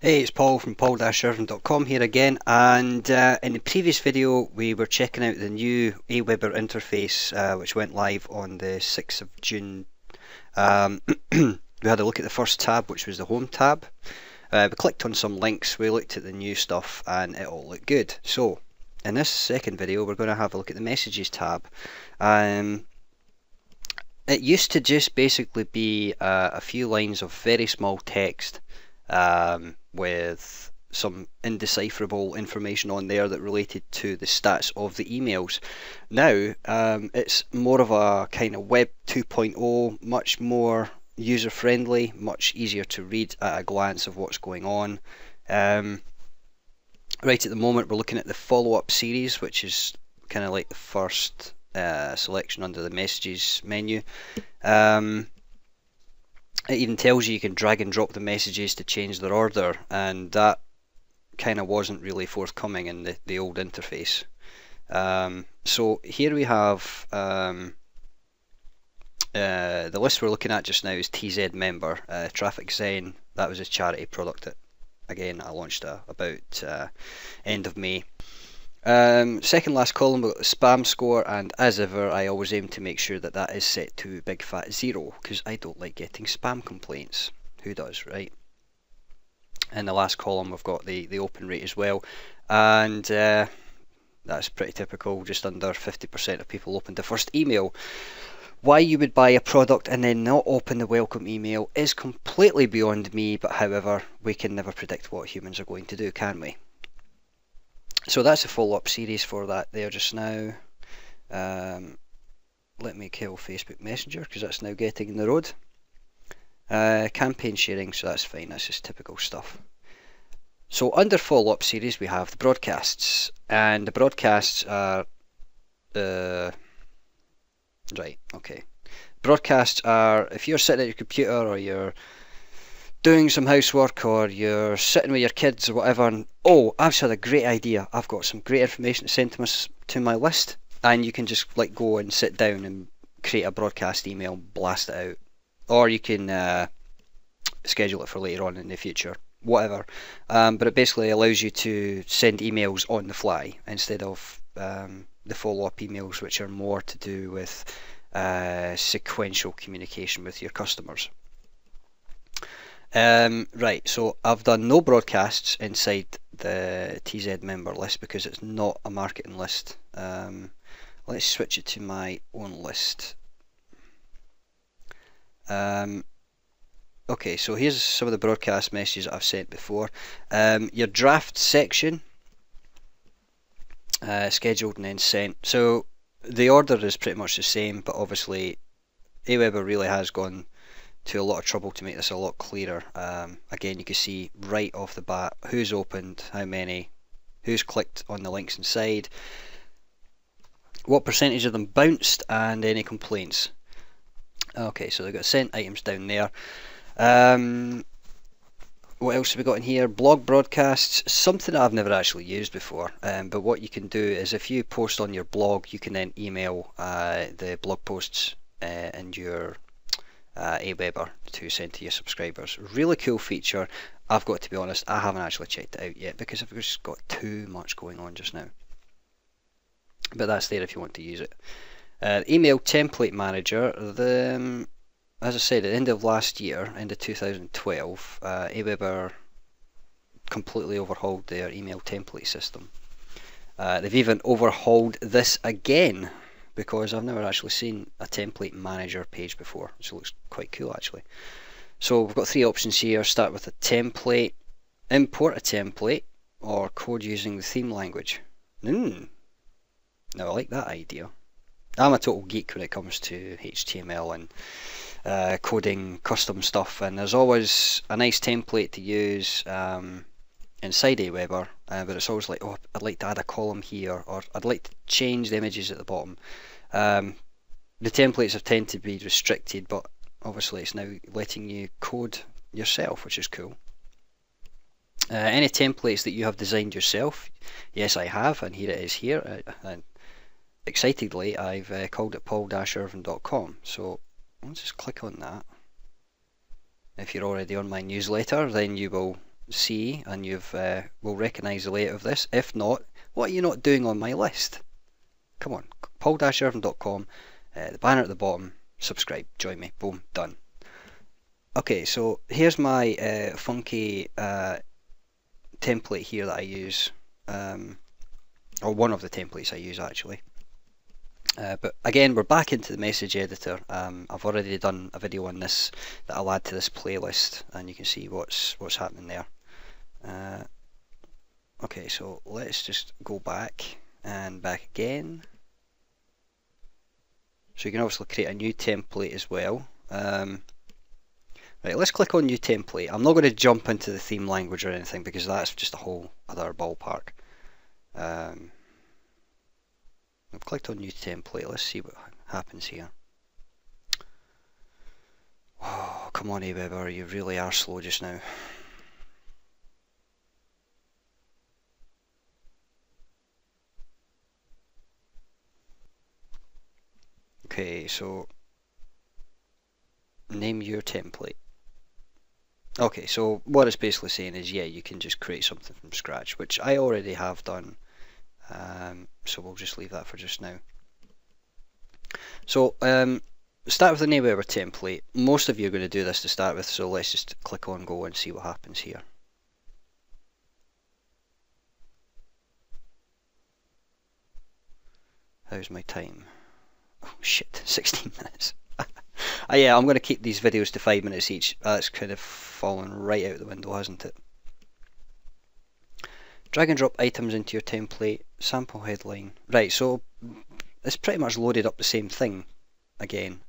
Hey, it's Paul from paul-irvine.com here again, and in the previous video we were checking out the new Aweber interface which went live on the 6th of June. We had a look at the first tab, which was the home tab. We clicked on some links, we looked at the new stuff, and it all looked good. So in this second video we're going to have a look at the messages tab. It used to just basically be a few lines of very small text with some indecipherable information on there that related to the stats of the emails. Now it's more of a kind of Web 2.0, much more user friendly, much easier to read at a glance of what's going on. Right at the moment we're looking at the follow-up series, which is kind of like the first selection under the messages menu. It even tells you can drag and drop the messages to change their order, and that kind of wasn't really forthcoming in the old interface. So here we have the list we're looking at just now is TZ member, Traffic Zen. That was a charity product that again I launched about end of May. Second last column, we've got the spam score, and as ever I always aim to make sure that that is set to big fat 0, because I don't like getting spam complaints. Who does, right? In the last column we've got the open rate as well, and that's pretty typical. Just under 50% of people opened the first email. Why you would buy a product and then not open the welcome email is completely beyond me, but however, we can never predict what humans are going to do, can we? So that's a follow-up series for that there just now. Let me kill Facebook Messenger because that's now getting in the road. Campaign sharing, so that's fine, that's just typical stuff. So under follow-up series we have the broadcasts, and the broadcasts are right, okay. Broadcasts are if you're sitting at your computer or you're doing some housework or you're sitting with your kids or whatever, and oh, I've just had a great idea, I've got some great information to send to my list, and you can just like go and sit down and create a broadcast email, blast it out, or you can schedule it for later on in the future, whatever. But it basically allows you to send emails on the fly instead of the follow-up emails, which are more to do with sequential communication with your customers. Right, so I've done no broadcasts inside the TZ member list because it's not a marketing list. Let's switch it to my own list. Okay, so here's some of the broadcast messages that I've sent before. Your draft section, scheduled and then sent. So the order is pretty much the same, but obviously Aweber really has gone to a lot of trouble to make this a lot clearer. Again, you can see right off the bat who's opened, how many, who's clicked on the links inside, what percentage of them bounced, and any complaints. Okay, so they've got sent items down there. What else have we got in here? Blog broadcasts, something that I've never actually used before, but what you can do is if you post on your blog, you can then email the blog posts and your Aweber to send to your subscribers. Really cool feature. I've got to be honest, I haven't actually checked it out yet because I've just got too much going on just now. But that's there if you want to use it. Email template manager. As I said, at the end of last year, end of 2012, Aweber completely overhauled their email template system. They've even overhauled this again, because I've never actually seen a template manager page before, which looks quite cool actually. So we've got three options here. Start with a template, import a template, or code using the theme language. Now I like that idea. I'm a total geek when it comes to HTML and coding custom stuff, and there's always a nice template to use inside Aweber, but it's always like, oh, I'd like to add a column here, or I'd like to change the images at the bottom. The templates have tended to be restricted, but obviously it's now letting you code yourself, which is cool. Any templates that you have designed yourself? Yes, I have, and here it is here. And excitedly, I've called it paul-irvine.com, so I'll just click on that. If you're already on my newsletter, then you will see and you've will recognise the layout of this. If not, what are you not doing on my list? Come on, paul-irvine.com, the banner at the bottom, subscribe, join me, boom, done. Okay, so here's my funky template here that I use, or one of the templates I use actually. But again, we're back into the message editor. I've already done a video on this that I'll add to this playlist, and you can see what's happening there. Okay, so let's just go back and back again. So you can obviously create a new template as well. Right, let's click on new template. I'm not going to jump into the theme language or anything because that's just a whole other ballpark. I've clicked on new template. Let's see what happens here. Oh, come on, Aweber, you really are slow just now. Okay, so name your template. Okay, so what it's basically saying is, yeah, you can just create something from scratch, which I already have done. So we'll just leave that for just now. So start with an Aweber template. Most of you are going to do this to start with, so let's just click on go and see what happens here. How's my time? Oh shit, 16 minutes. Yeah, I'm going to keep these videos to 5 minutes each. That's kind of fallen right out the window, hasn't it? Drag and drop items into your template, sample headline. Right, so it's pretty much loaded up the same thing again.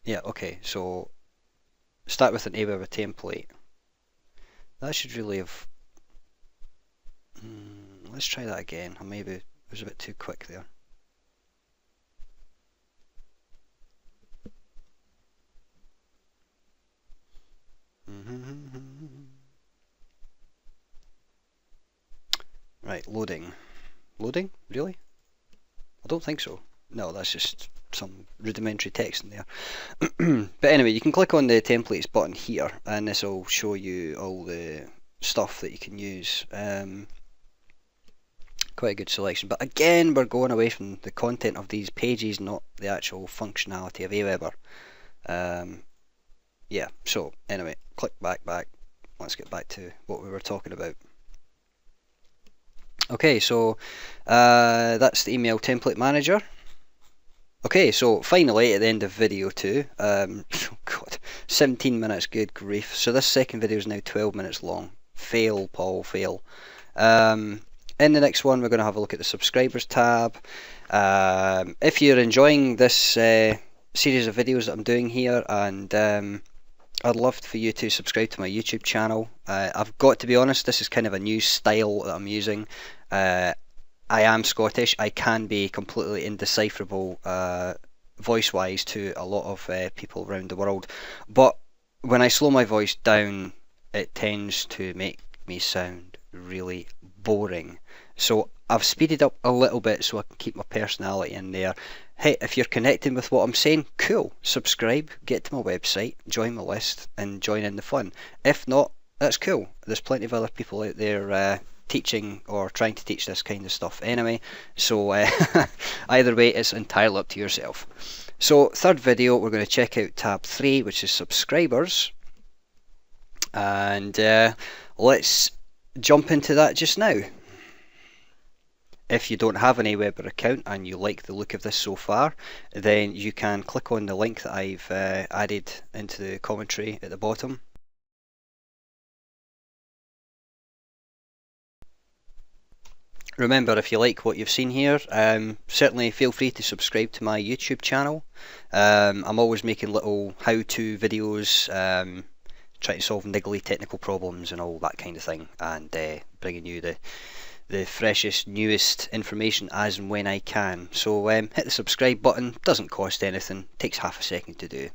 Yeah, okay, so start with an Aweber template. That should really have... let's try that again. I maybe was a bit too quick there. Right, loading. Loading? Really? I don't think so. No, that's just some rudimentary text in there. But anyway, you can click on the templates button here and this will show you all the stuff that you can use. Quite a good selection, but again we're going away from the content of these pages, not the actual functionality of Aweber. Yeah, so anyway, click back. Let's get back to what we were talking about. Okay, so that's the email template manager. Okay, so finally at the end of video 2, oh god, 17 minutes, good grief. So this second video is now 12 minutes long. Fail, Paul, fail. In the next one, we're going to have a look at the subscribers tab. If you're enjoying this series of videos that I'm doing here, and I'd love for you to subscribe to my YouTube channel. I've got to be honest, this is kind of a new style that I'm using. I am Scottish. I can be completely indecipherable voice-wise to a lot of people around the world, but when I slow my voice down, it tends to make me sound really boring. So I've speeded up a little bit so I can keep my personality in there. Hey, if you're connecting with what I'm saying, cool. Subscribe, get to my website, join my list, and join in the fun. If not, that's cool. There's plenty of other people out there teaching or trying to teach this kind of stuff anyway. So either way, it's entirely up to yourself. So third video, we're going to check out tab 3, which is subscribers. And let's jump into that just now. If you don't have an Aweber account and you like the look of this so far, then you can click on the link that I've added into the commentary at the bottom. Remember, if you like what you've seen here, certainly feel free to subscribe to my YouTube channel. I'm always making little how-to videos, trying to solve niggly technical problems and all that kind of thing, and bringing you the freshest, newest information as and when I can. So hit the subscribe button, doesn't cost anything, takes half a second to do.